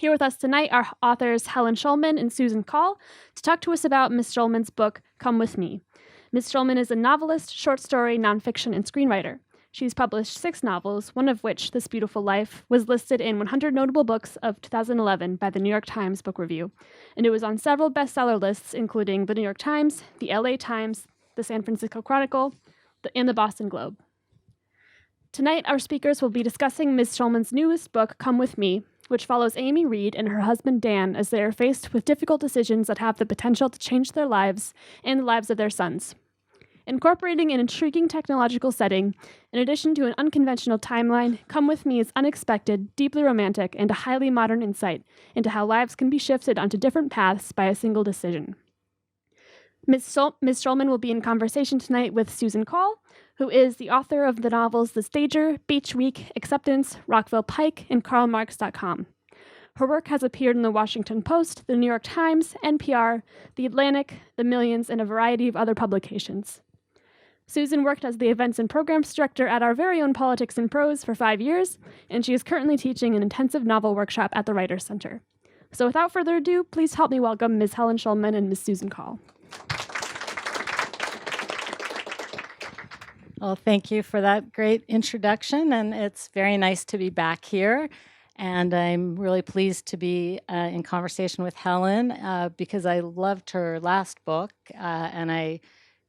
Here with us tonight are authors Helen Schulman and Susan Coll to talk to us about Ms. Schulman's book, Come With Me. Ms. Schulman is a novelist, short story, nonfiction, and screenwriter. She's published 6 novels, one of which, This Beautiful Life, was listed in 100 Notable Books of 2011 by the New York Times Book Review, and it was on several bestseller lists, including the New York Times, the LA Times, the San Francisco Chronicle, and the Boston Globe. Tonight, our speakers will be discussing Ms. Schulman's newest book, Come With Me, which follows Amy Reed and her husband Dan as they are faced with difficult decisions that have the potential to change their lives and the lives of their sons. Incorporating an intriguing technological setting, in addition to an unconventional timeline, Come With Me is unexpected, deeply romantic, and a highly modern insight into how lives can be shifted onto different paths by a single decision. Ms. Schulman will be in conversation tonight with Susan Coll, who is the author of the novels The Stager, Beach Week, Acceptance, Rockville Pike, and KarlMarx.com. Her work has appeared in the Washington Post, the New York Times, NPR, The Atlantic, The Millions, and a variety of other publications. Susan worked as the Events and Programs Director at our very own Politics and Prose for 5 years, and she is currently teaching an intensive novel workshop at the Writers' Center. So without further ado, please help me welcome Ms. Helen Schulman and Ms. Susan Coll. Well, thank you for that great introduction, and it's very nice to be back here. And I'm really pleased to be in conversation with Helen because I loved her last book, and I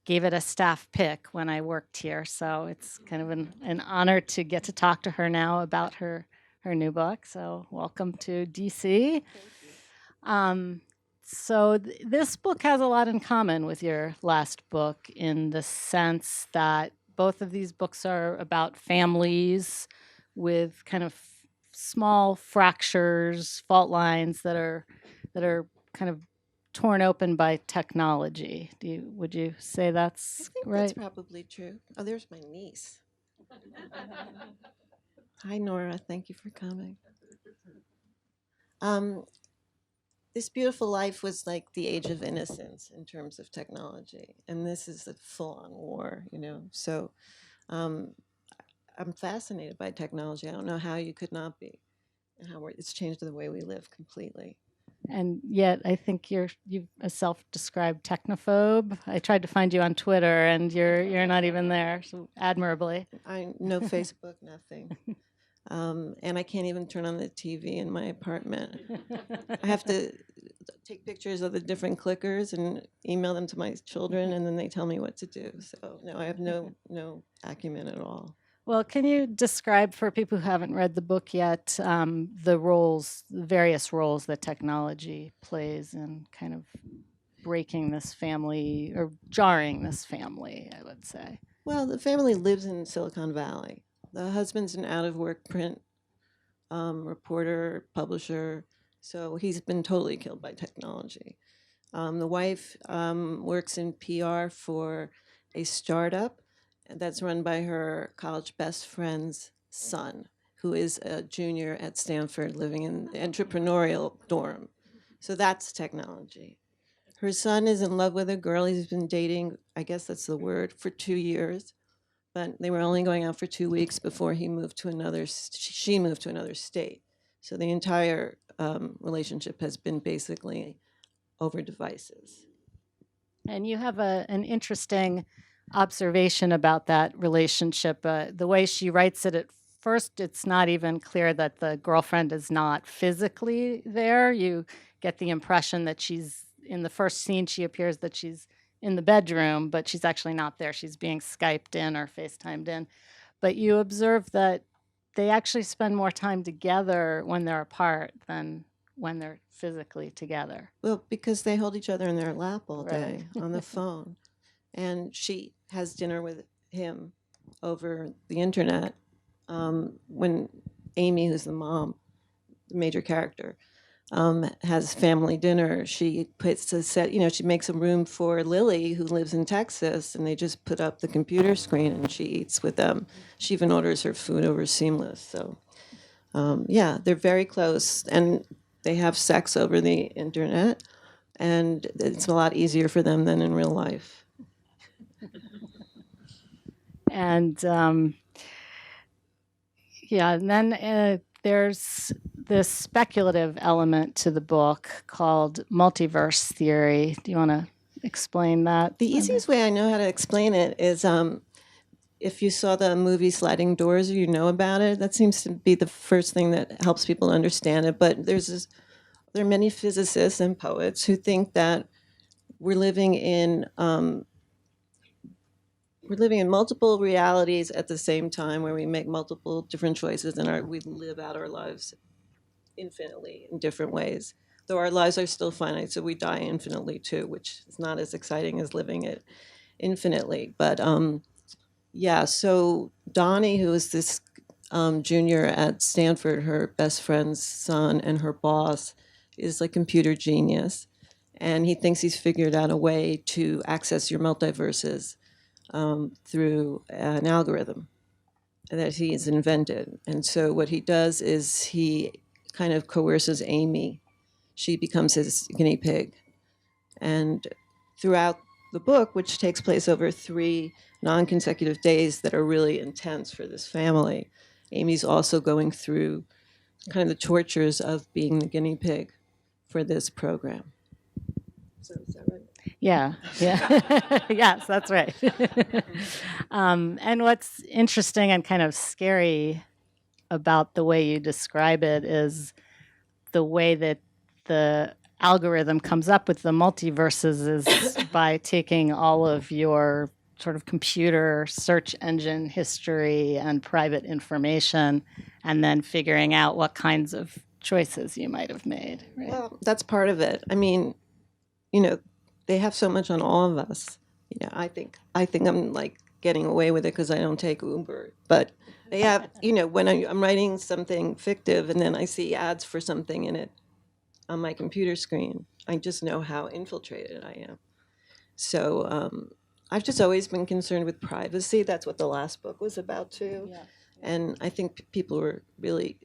gave it a staff pick when I worked here. So it's kind of an honor to get to talk to her now about her new book. So welcome to DC. This book has a lot in common with your last book in the sense that both of these books are about families with kind of small fractures, fault lines that are kind of torn open by technology. Would you say that's right? That's probably true. Oh, there's my niece. Hi, Nora. Thank you for coming. This Beautiful Life was like the age of innocence in terms of technology, and this is a full-on war, So I'm fascinated by technology. I don't know how you could not be, and how it's changed the way we live completely. And yet, I think you're a self-described technophobe. I tried to find you on Twitter, and you're not even there, so admirably. No Facebook, nothing. And I can't even turn on the TV in my apartment. I have to take pictures of the different clickers and email them to my children, and then they tell me what to do. So no, I have no acumen at all. Well, can you describe for people who haven't read the book yet the various roles that technology plays in kind of breaking this family or jarring this family, I would say? Well, the family lives in Silicon Valley. The husband's an out-of-work print reporter, publisher, so he's been totally killed by technology. The wife works in PR for a startup that's run by her college best friend's son, who is a junior at Stanford living in the entrepreneurial dorm. So that's technology. Her son is in love with a girl he's been dating, I guess that's the word, for 2 years. But they were only going out for 2 weeks before she moved to another state. So the entire relationship has been basically over devices. And you have an interesting observation about that relationship. The way she writes it at first, it's not even clear that the girlfriend is not physically there. You get the impression that in the first scene, she appears that she's in the bedroom, but she's actually not there. She's being Skyped in or FaceTimed in. But you observe that they actually spend more time together when they're apart than when they're physically together. Well, because they hold each other in their lap all day on the phone. And she has dinner with him over the internet when Amy, who's the mom, the major character, has family dinner. She puts a set, she makes a room for Lily, who lives in Texas, and they just put up the computer screen and she eats with them. She even orders her food over Seamless. So, they're very close, and they have sex over the internet, and it's a lot easier for them than in real life. And and then there's this speculative element to the book called multiverse theory. Do you want to explain that? The easiest way I know how to explain it is if you saw the movie Sliding Doors or you know about it, that seems to be the first thing that helps people understand it. But there are many physicists and poets who think that we're living in multiple realities at the same time, where we make multiple different choices and we live out our lives infinitely in different ways. Though our lives are still finite, so we die infinitely too, which is not as exciting as living it infinitely. But yeah, so Donny, who is this junior at Stanford, her best friend's son and her boss, is a computer genius. And he thinks he's figured out a way to access your multiverses through an algorithm that he's invented. And so what he does is he kind of coerces Amy. She becomes his guinea pig. And throughout the book, which takes place over 3 non-consecutive days that are really intense for this family, Amy's also going through kind of the tortures of being the guinea pig for this program. So is that right? Yeah. Yes, that's right. And what's interesting and kind of scary about the way you describe it is the way that the algorithm comes up with the multiverses is by taking all of your sort of computer search engine history and private information and then figuring out what kinds of choices you might have made. Right? Well, that's part of it. I mean, they have so much on all of us. I think I'm getting away with it because I don't take Uber. But they have, when I'm writing something fictive and then I see ads for something in it on my computer screen, I just know how infiltrated I am. So I've just always been concerned with privacy. That's what the last book was about too. Yeah. And I think people were really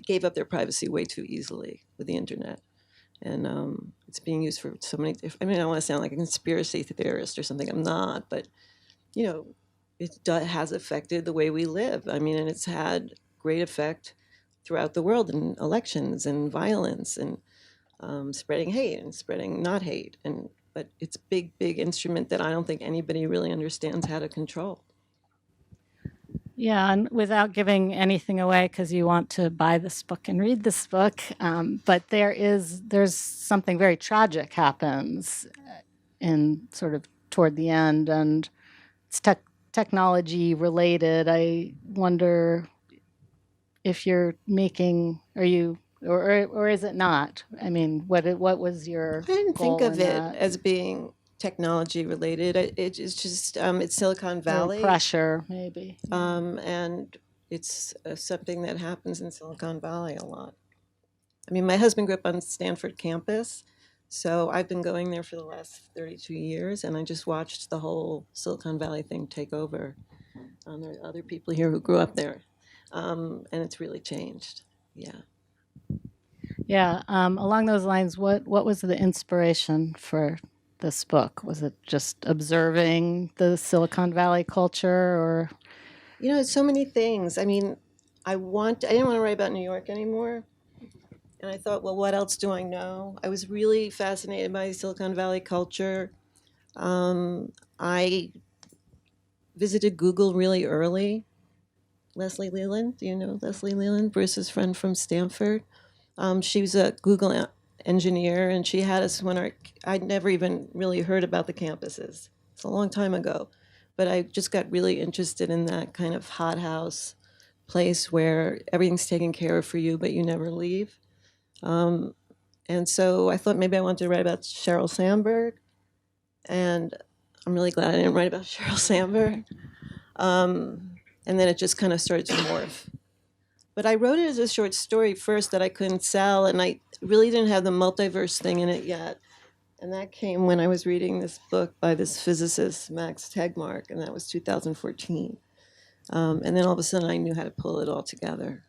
gave up their privacy way too easily with the internet. And it's being used for so many different, I don't want to sound like a conspiracy theorist or something. I'm not, but, it has affected the way we live. And it's had great effect throughout the world in elections and violence and spreading hate and spreading not hate. But it's a big, big instrument that I don't think anybody really understands how to control. Yeah, and without giving anything away, because you want to buy this book and read this book, but there's something very tragic happens in sort of toward the end, and it's technology related. I wonder if you're making, or is it not? What was your? I didn't think goal of in it that? as being technology related. It's just it's Silicon Valley. Pressure, maybe. And it's something that happens in Silicon Valley a lot. My husband grew up on Stanford campus, so I've been going there for the last 32 years, and I just watched the whole Silicon Valley thing take over. There are other people here who grew up there, and it's really changed. Yeah. Yeah. Along those lines, what was the inspiration for this book? Was it just observing the Silicon Valley culture, or? It's so many things. I didn't want to write about New York anymore. And I thought, well, what else do I know? I was really fascinated by Silicon Valley culture. I visited Google really early. Leslie Leland, do you know Leslie Leland, Bruce's friend from Stanford? She was a Google engineer, and she had us when I'd never even really heard about the campuses. It's a long time ago. But I just got really interested in that kind of hothouse place where everything's taken care of for you, but you never leave. And so I thought maybe I wanted to write about Sheryl Sandberg. And I'm really glad I didn't write about Sheryl Sandberg. And then it just kind of started to morph. But I wrote it as a short story first that I couldn't sell, and I really didn't have the multiverse thing in it yet. And that came when I was reading this book by this physicist, Max Tegmark, and that was 2014. And then all of a sudden I knew how to pull it all together.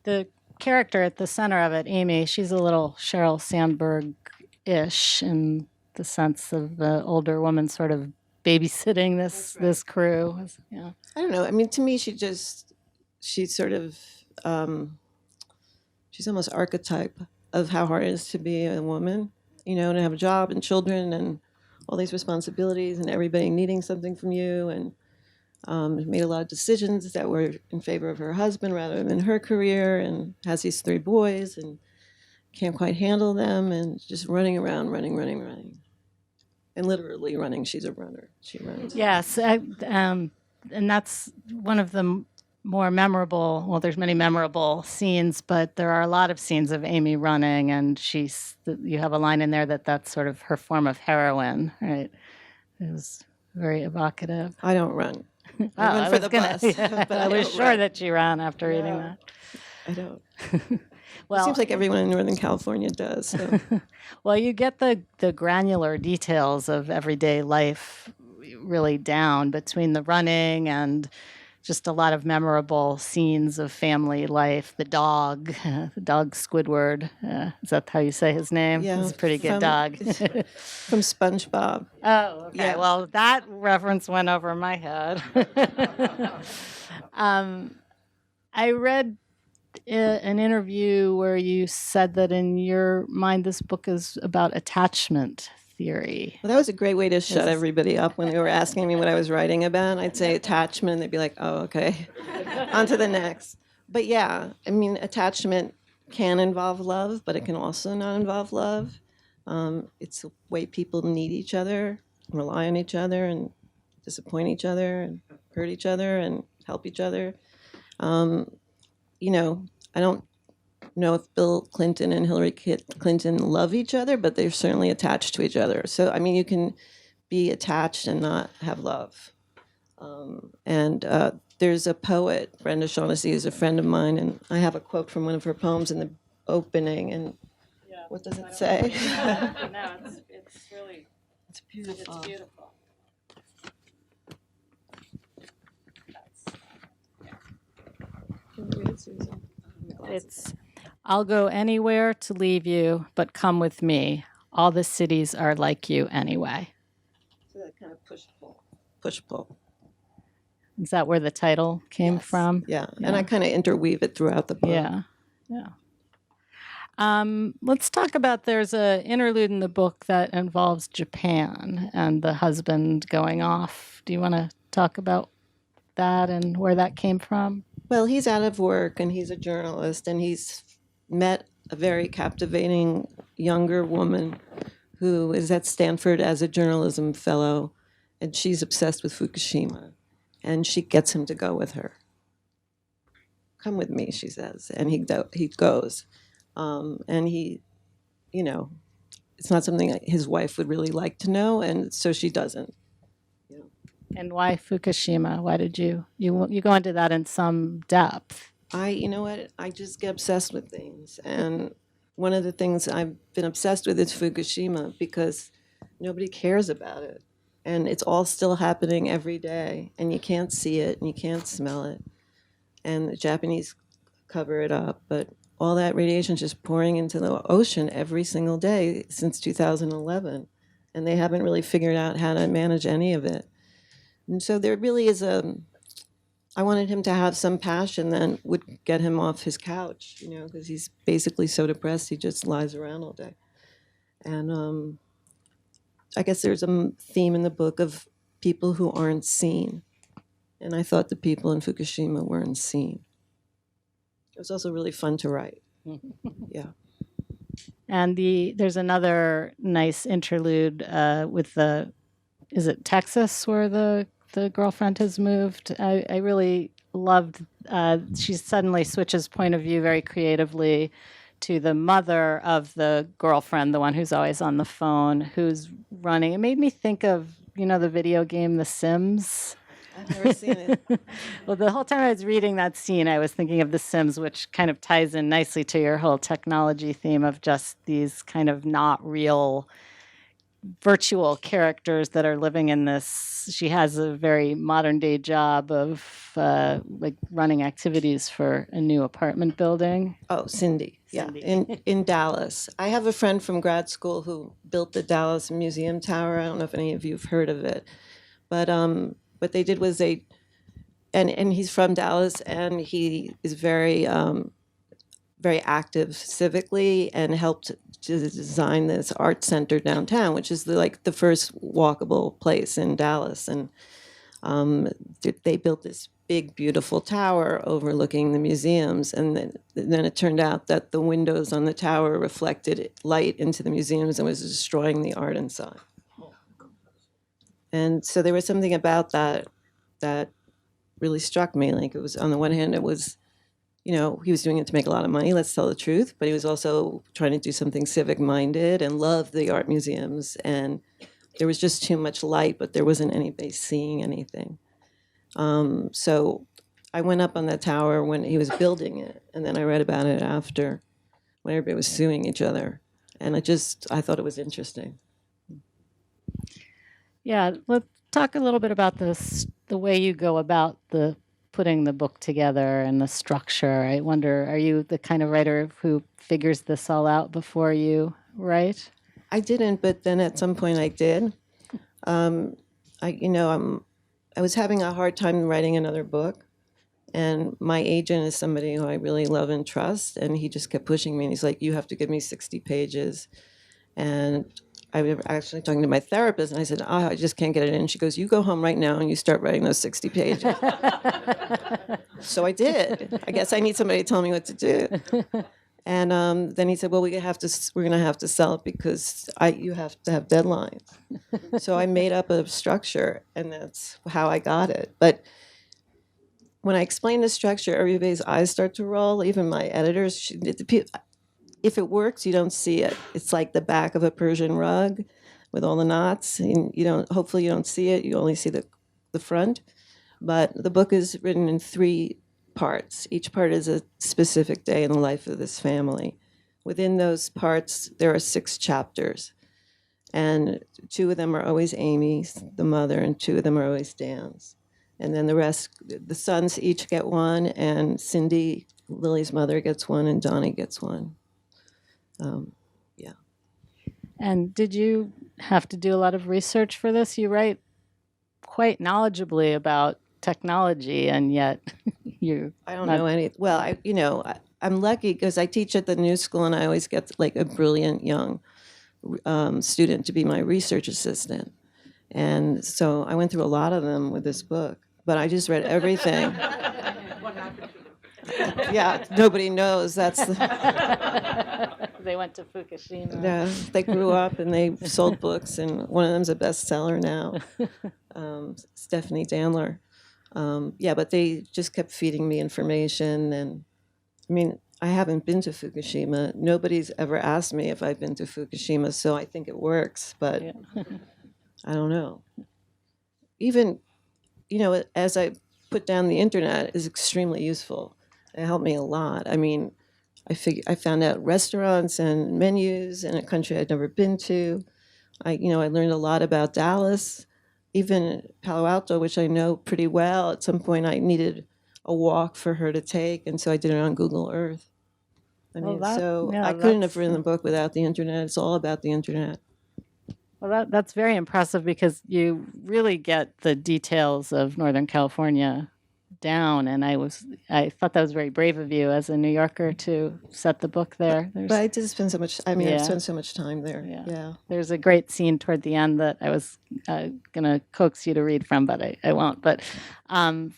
The character at the center of it, Amy, she's a little Sheryl Sandberg-ish in the sense of the older woman sort of babysitting this crew. Yeah. I don't know. To me, she just she's sort of she's almost archetype of how hard it is to be a woman, you know, to have a job and children and all these responsibilities and everybody needing something from you, and made a lot of decisions that were in favor of her husband rather than her career, and has these 3 boys and can't quite handle them, and just running around, running. And literally running. She's a runner. She runs. Yes, and that's one of the more memorable. Well, there's many memorable scenes, but there are a lot of scenes of Amy running, and you have a line in there that's sort of her form of heroin, right? It was very evocative. I don't run. I run for the bus. Yeah, but I was sure run. that you ran after reading that. I don't. Well, it seems like everyone in Northern California does. So. Well, you get the granular details of everyday life really down between the running and just a lot of memorable scenes of family life. The dog Squidward. Is that how you say his name? Yeah, It's a pretty good dog. From SpongeBob. Oh, okay. Yeah. Well, that reference went over my head. I read an interview where you said that in your mind this book is about attachment theory. Well, that was a great way to shut everybody up when they were asking me what I was writing about. I'd say attachment, and they'd be like, oh, okay. On to the next. But yeah, I mean, attachment can involve love, but it can also not involve love. It's a way people need each other, rely on each other, and disappoint each other, and hurt each other, and help each other. You know, I don't know if Bill Clinton and Hillary Clinton love each other, but they're certainly attached to each other. So, I mean, you can be attached and not have love. There's a poet, Brenda Shaughnessy, who's a friend of mine, and I have a quote from one of her poems in the opening. And what does it say? No, it's really It's beautiful. It's beautiful. Can you read it, Susan? It's, I'll go anywhere to leave you, but come with me. All the cities are like you anyway. So that kind of push-pull. Is that where the title came from? Yeah, and I kind of interweave it throughout the book. Yeah. Let's talk about, there's an interlude in the book that involves Japan and the husband going off. Do you want to talk about that and where that came from? Well, he's out of work and he's a journalist, and he's met a very captivating younger woman who is at Stanford as a journalism fellow, and she's obsessed with Fukushima, and she gets him to go with her. Come with me, she says, and he goes. And he, you know, it's not something his wife would really like to know, and so she doesn't. And why Fukushima? Why did you go into that in some depth? You know what? I just get obsessed with things. And one of the things I've been obsessed with is Fukushima, because nobody cares about it. And it's all still happening every day. And you can't see it and you can't smell it. And the Japanese cover it up. But all that radiation is just pouring into the ocean every single day since 2011. And they haven't really figured out how to manage any of it. And so there really is I wanted him to have some passion that would get him off his couch, you know, because he's basically so depressed he just lies around all day. And I guess there's a theme in the book of people who aren't seen. And I thought the people in Fukushima weren't seen. It was also really fun to write. Yeah. And there's another nice interlude with is it Texas where the girlfriend has moved? I really loved, she suddenly switches point of view very creatively to the mother of the girlfriend, the one who's always on the phone, who's running. It made me think of, you know, the video game The Sims. I've never seen it. Well, the whole time I was reading that scene, I was thinking of The Sims, which kind of ties in nicely to your whole technology theme of just these kind of not real virtual characters that are living in this. She has a very modern day job of like running activities for a new apartment building. Oh, Cindy. Cindy. Yeah, in Dallas. I have a friend from grad school who built the Dallas Museum Tower. I don't know if any of you have heard of it. But what they did was they and he's from Dallas, and he is very very active civically, and helped to design this art center downtown, which is like the first walkable place in Dallas. And they built this big, beautiful tower overlooking the museums, and then it turned out that the windows on the tower reflected light into the museums and was destroying the art inside. And so there was something about that that really struck me. Like, it was, on the one hand, it was, he was doing it to make a lot of money, let's tell the truth, but he was also trying to do something civic-minded and loved the art museums. And there was just too much light, but there wasn't anybody seeing anything. So I went up on that tower when he was building it, and then I read about it after, when everybody was suing each other. And I thought it was interesting. Yeah, let's talk a little bit about the way you go about putting the book together and the structure. I wonder, are you the kind of writer who figures this all out before you write? I didn't, but then at some point I did. I was having a hard time writing another book, and my agent is somebody who I really love and trust, and he just kept pushing me, and he's like, you have to give me 60 pages. And I was actually talking to my therapist, and I said, I just can't get it in. She goes, you go home right now and you start writing those 60 pages. So I did. I guess I need somebody to tell me what to do. And then he said, well, we're going to have to sell it because you have to have deadlines. So I made up a structure, and that's how I got it. But when I explain the structure, everybody's eyes start to roll, even my editors. If it works, you don't see it. It's like the back of a Persian rug with all the knots. And hopefully you don't see it. You only see the front. But the book is written in 3 parts. Each part is a specific day in the life of this family. Within those parts, there are 6 chapters. And 2 of them are always Amy's, the mother, and 2 of them are always Dan's. And then the rest, the sons each get 1, and Cindy, Lily's mother, gets 1, and Donny gets 1. Yeah. And did you have to do a lot of research for this? You write quite knowledgeably about technology, and yet I don't know any. Well, I'm lucky because I teach at the New School, and I always get like a brilliant young student to be my research assistant. And so I went through a lot of them with this book, but I just read everything. What happened to them? Yeah, nobody knows. That's They went to Fukushima. Yeah, they grew up and they sold books, and one of them's a bestseller now, Stephanie Dandler. But they just kept feeding me information. And I mean, I haven't been to Fukushima. Nobody's ever asked me if I've been to Fukushima, so I think it works, but Yeah. I don't know. Even, as I put down, the internet is extremely useful. It helped me a lot. I mean, I found out restaurants and menus in a country I'd never been to. I learned a lot about Dallas, even Palo Alto, which I know pretty well. At some point, I needed a walk for her to take, and so I did it on Google Earth. I couldn't have written the book without the internet. It's all about the internet. Well, that's very impressive because you really get the details of Northern California down, and I thought that was very brave of you as a New Yorker to set the book there. But I did spend so much. I mean, Yeah. I've spent so much time there. Yeah. Yeah. There's a great scene toward the end that I was going to coax you to read from, but I won't. But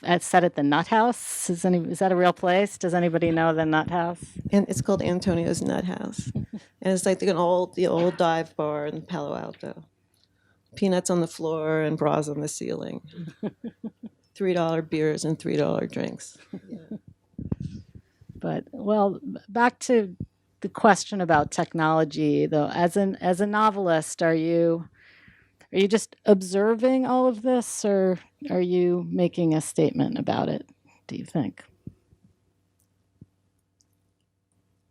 it's set at the Nut House. Is that a real place? Does anybody know the Nut House? And it's called Antonio's Nut House, and it's like the old dive bar in Palo Alto. Peanuts on the floor and bras on the ceiling. $3 beers and $3 drinks. Yeah. But back to the question about technology, though. As a novelist, are you just observing all of this, or are you making a statement about it? Do you think?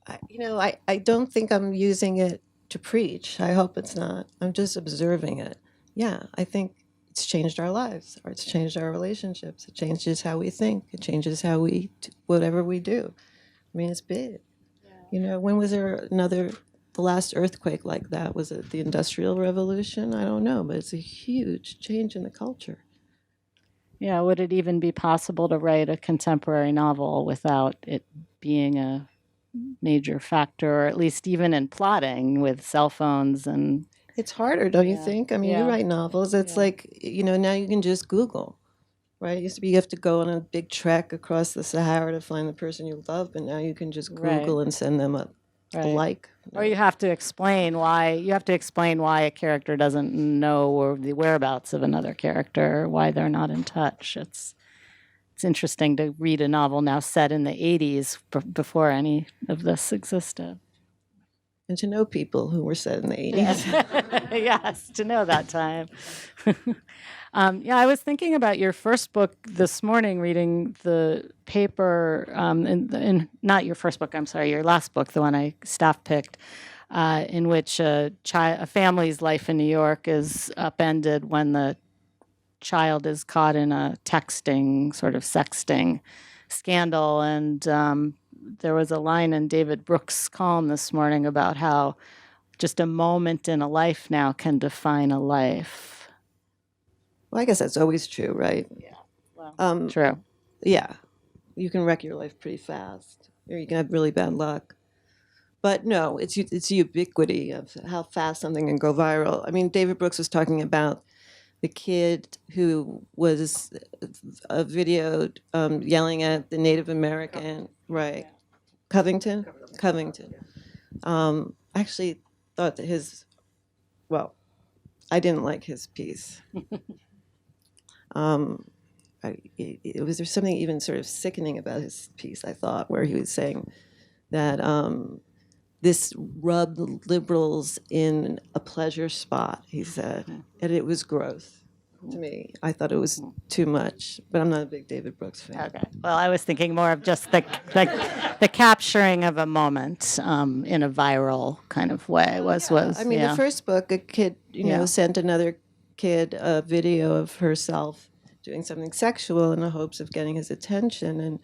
I don't think I'm using it to preach. I hope it's not. I'm just observing it. Yeah, I think it's changed our lives, or it's changed our relationships. It changes how we think. It changes how we whatever we do. I mean, it's big. Yeah. When was there the last earthquake like that? Was it the Industrial Revolution? I don't know, but it's a huge change in the culture. Yeah, would it even be possible to write a contemporary novel without it being a major factor, or at least even in plotting with cell phones and It's harder, don't you Yeah. think? I mean, you Yeah. write novels. It's Yeah. like, now you can just Google, right? It used to be you have to go on a big trek across the Sahara to find the person you love, but now you can just Google and send them a like. Or you have to explain why a character doesn't know or the whereabouts of another character, why they're not in touch. It's interesting to read a novel now set in the 80s before any of this existed. And to know people who were set in the 80s. Yes, yes, to know that time. I was thinking about your first book this morning, reading the paper, in not your first book, I'm sorry, your last book, the one I staff picked, in which a family's life in New York is upended when the child is caught in a texting, sort of sexting scandal. And there was a line in David Brooks' column this morning about how just a moment in a life now can define a life. Well, I guess that's always true, right? Yeah. Well, true. Yeah. You can wreck your life pretty fast, or you can have really bad luck. But no, it's the ubiquity of how fast something can go viral. I mean, David Brooks was talking about the kid who was videoed yelling at the Native American, right? Covington? Actually thought that I didn't like his piece. There's something even sort of sickening about his piece, I thought, where he was saying that this rubbed liberals in a pleasure spot, he said, and it was gross to me. I thought it was too much, but I'm not a big David Brooks fan. Okay. Well, I was thinking more of just the capturing of a moment in a viral kind of way. The first book, a kid, sent another kid a video of herself doing something sexual in the hopes of getting his attention, and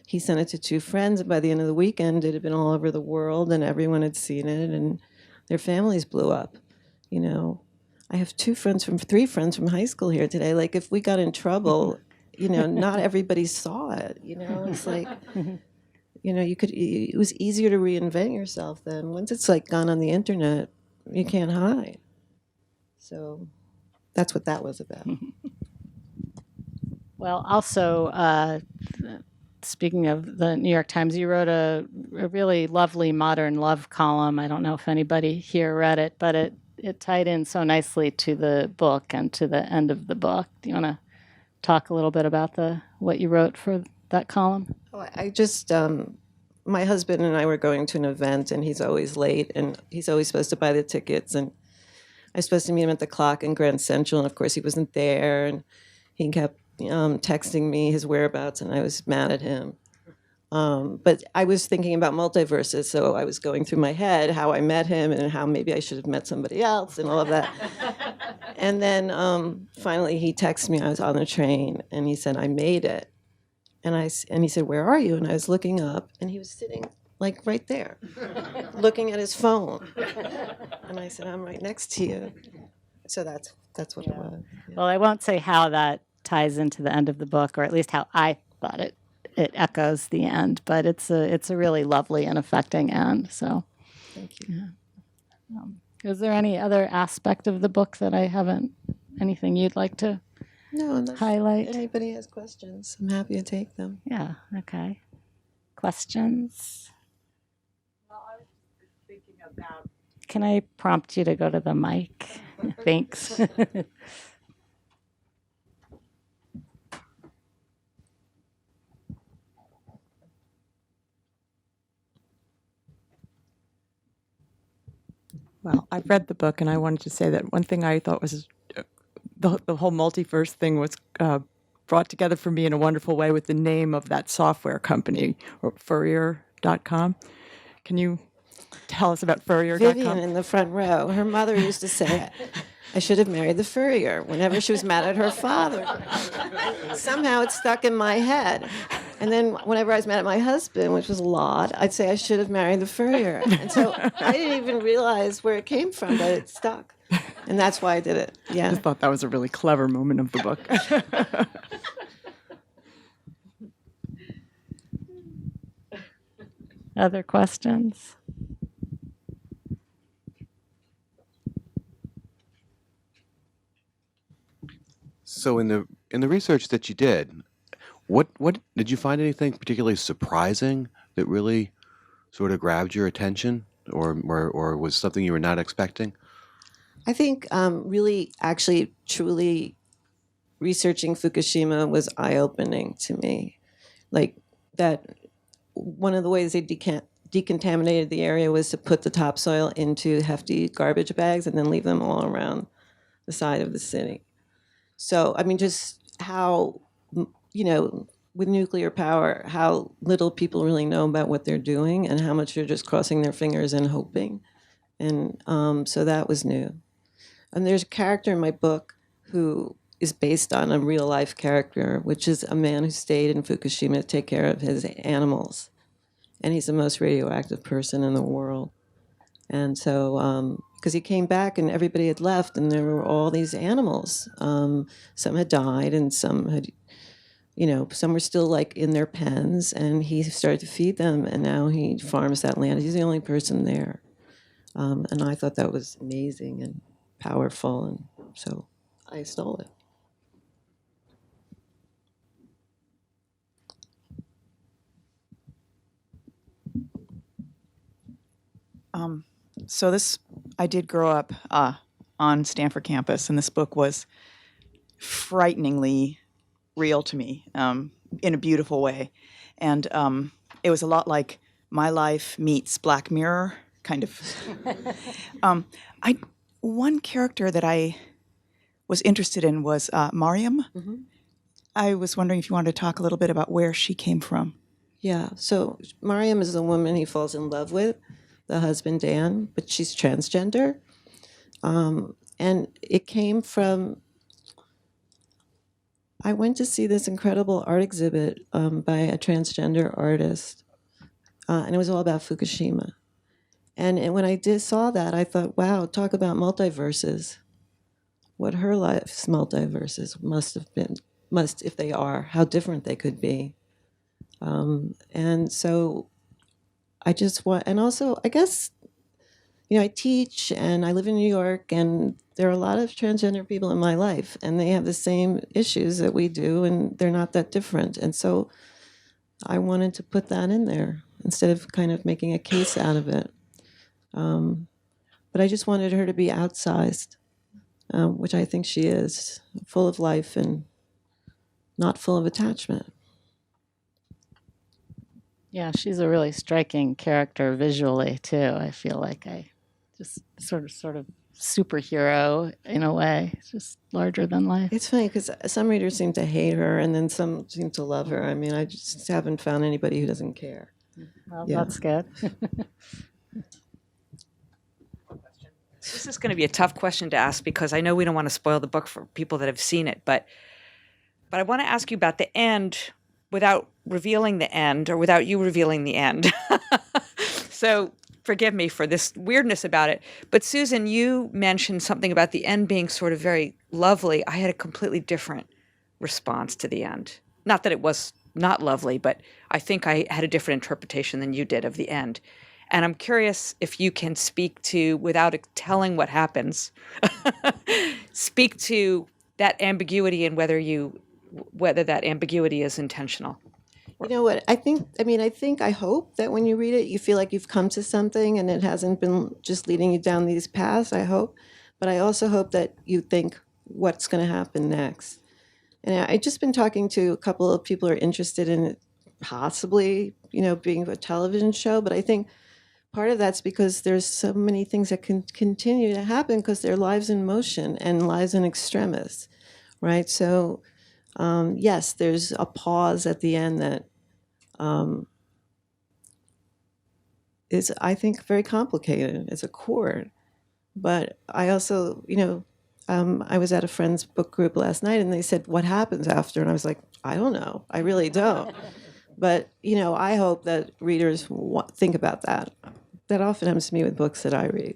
he sent it to two friends, and by the end of the weekend, it had been all over the world, and everyone had seen it, and their families blew up. I have three friends from high school here today. Like, if we got in trouble, not everybody saw it. It's like, it was easier to reinvent yourself then. Once it's like gone on the internet, you can't hide. So that's what that was about. Well, also, speaking of the New York Times, you wrote a really lovely modern love column. I don't know if anybody here read it, but it tied in so nicely to the book and to the end of the book. Do you want to talk a little bit about what you wrote for that column? Oh, I just, my husband and I were going to an event, and he's always late, and he's always supposed to buy the tickets, and I was supposed to meet him at the Clock in Grand Central, and of course he wasn't there, and he kept texting me his whereabouts, and I was mad at him. But I was thinking about multiverses, so I was going through my head how I met him and how maybe I should have met somebody else and all of that. And then finally he texted me. I was on the train, and he said, "I made it." And he said, "Where are you?" And I was looking up, and he was sitting like right there, looking at his phone. And I said, "I'm right next to you." So that's what it was. Yeah. Well, I won't say how that ties into the end of the book, or at least how I thought it echoes the end, but it's a really lovely and affecting end. So, thank you. Yeah. Is there any other aspect of the book that I haven't? Anything you'd like to highlight? Anybody has questions, I'm happy to take them. Yeah. Okay. Questions? Well, I was just thinking about. Can I prompt you to go to the mic? Thanks. Well, I've read the book, and I wanted to say that one thing I thought was the whole multiverse thing was brought together for me in a wonderful way with the name of that software company, or Furrier.com. Can you tell us about Furrier.com? Vivian in the front row, her mother used to say, "I should have married the furrier," whenever she was mad at her father. Somehow it stuck in my head. And then whenever I was mad at my husband, which was a lot, I'd say I should have married the furrier. And so I didn't even realize where it came from, but it stuck. And that's why I did it. Yeah. I just thought that was a really clever moment of the book. Other questions? So in the research that you did, what did you find anything particularly surprising that really sort of grabbed your attention, or was something you were not expecting? I think really, actually, truly researching Fukushima was eye-opening to me. Like that, one of the ways they decontaminated the area was to put the topsoil into hefty garbage bags and then leave them all around the side of the city. So, I mean, just how, with nuclear power, how little people really know about what they're doing and how much they're just crossing their fingers and hoping. And so that was new. And there's a character in my book who is based on a real life character, which is a man who stayed in Fukushima to take care of his animals. And he's the most radioactive person in the world. And so, because he came back and everybody had left, and there were all these animals. Some had died, and some had, some were still like in their pens. And he started to feed them, and now he farms that land. He's the only person there, and I thought that was amazing and powerful, and so I stole it. So I did grow up on Stanford campus, and this book was frighteningly real to me in a beautiful way. And it was a lot like My Life meets Black Mirror, kind of. One character that I was interested in was Mariam. Mm-hmm. I was wondering if you wanted to talk a little bit about where she came from. Yeah, so Mariam is the woman he falls in love with, the husband Dan, but she's transgender. And it came from, I went to see this incredible art exhibit by a transgender artist, and it was all about Fukushima. And when I saw that, I thought, wow, talk about multiverses. What her life's multiverses must have been, if they are, how different they could be. And so I just want, and also, I guess, I teach and I live in New York, and there are a lot of transgender people in my life, and they have the same issues that we do, and they're not that different. And so I wanted to put that in there instead of kind of making a case out of it. But I just wanted her to be outsized, which I think she is, full of life and not full of attachment. Yeah, she's a really striking character visually too. I feel like I just sort of superhero in a way. It's just larger than life. It's funny because some readers seem to hate her, and then some seem to love her. I mean, I just haven't found anybody who doesn't care. Well, Yeah. that's good. This is going to be a tough question to ask because I know we don't want to spoil the book for people that have seen it, but I want to ask you about the end without revealing the end, or without you revealing the end. So forgive me for this weirdness about it. But Susan, you mentioned something about the end being sort of very lovely. I had a completely different response to the end. Not that it was not lovely, but I think I had a different interpretation than you did of the end. And I'm curious if you can speak to, without telling what happens, speak to that ambiguity and whether that ambiguity is intentional. You know what? I hope that when you read it, you feel like you've come to something and it hasn't been just leading you down these paths, I hope. But I also hope that you think, what's going to happen next? And I've just been talking to a couple of people who are interested in it possibly, being a television show. But I think part of that's because there's so many things that can continue to happen because they're lives in motion and lives in extremis, right? So, yes, there's a pause at the end that is, I think, very complicated. It's a chord. But I also, I was at a friend's book group last night, and they said, what happens after? And I was like, I don't know. I really don't. But, I hope that readers think about that. That often happens to me with books that I read.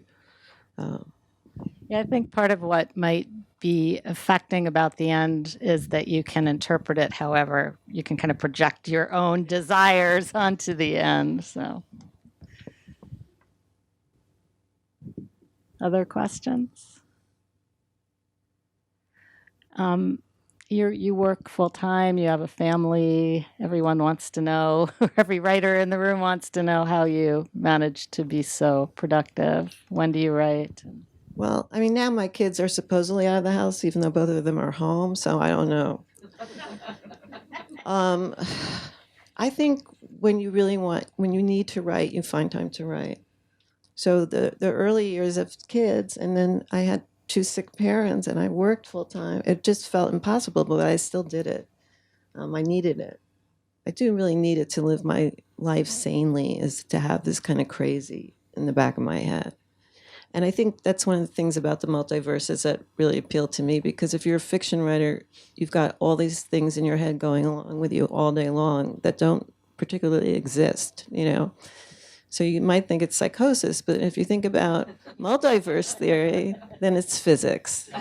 Yeah, I think part of what might be affecting about the end is that you can interpret it however you can kind of project your own desires onto the end. So Other questions? You work full time, you have a family, everyone wants to know, every writer in the room wants to know how you manage to be so productive. When do you write? Well, I mean, now my kids are supposedly out of the house, even though both of them are home, so I don't know. I think when you need to write, you find time to write. So the early years of kids, and then I had 2 sick parents, and I worked full time. It just felt impossible, but I still did it. I needed it. I do really need it to live my life sanely, is to have this kind of crazy in the back of my head. And I think that's one of the things about the multiverses that really appealed to me, because if you're a fiction writer, you've got all these things in your head going along with you all day long that don't particularly exist, you know? So you might think it's psychosis, but if you think about multiverse theory, then it's physics.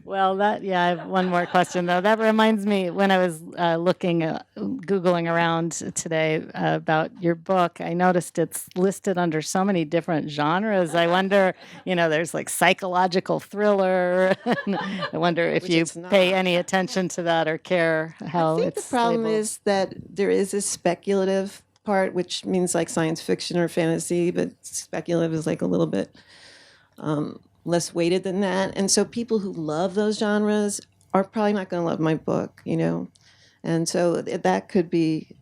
Well, I have one more question, though. That reminds me, when I was Googling around today about your book, I noticed it's listed under so many different genres. I wonder, there's like psychological thriller. I wonder if you pay any attention to that or care how it's I think the problem labeled. is that there is a speculative part, which means like science fiction or fantasy, but speculative is like a little bit less weighted than that. And so people who love those genres are probably not going to love my book, And so that could be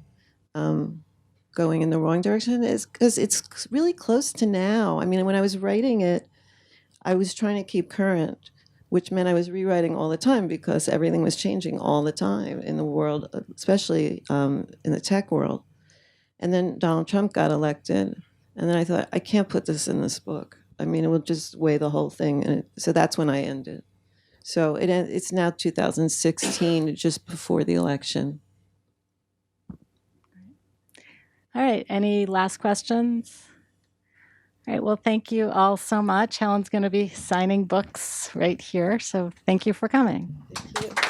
going in the wrong direction, is because it's really close to now. I mean, when I was writing it, I was trying to keep current, which meant I was rewriting all the time because everything was changing all the time in the world, especially in the tech world. And then Donald Trump got elected. And then I thought, I can't put this in this book. I mean, it will just weigh the whole thing. And so that's when I ended. So it's now 2016, just before the election. All right. Any last questions? All right. Well, thank you all so much. Helen's going to be signing books right here. So thank you for coming. Thank you.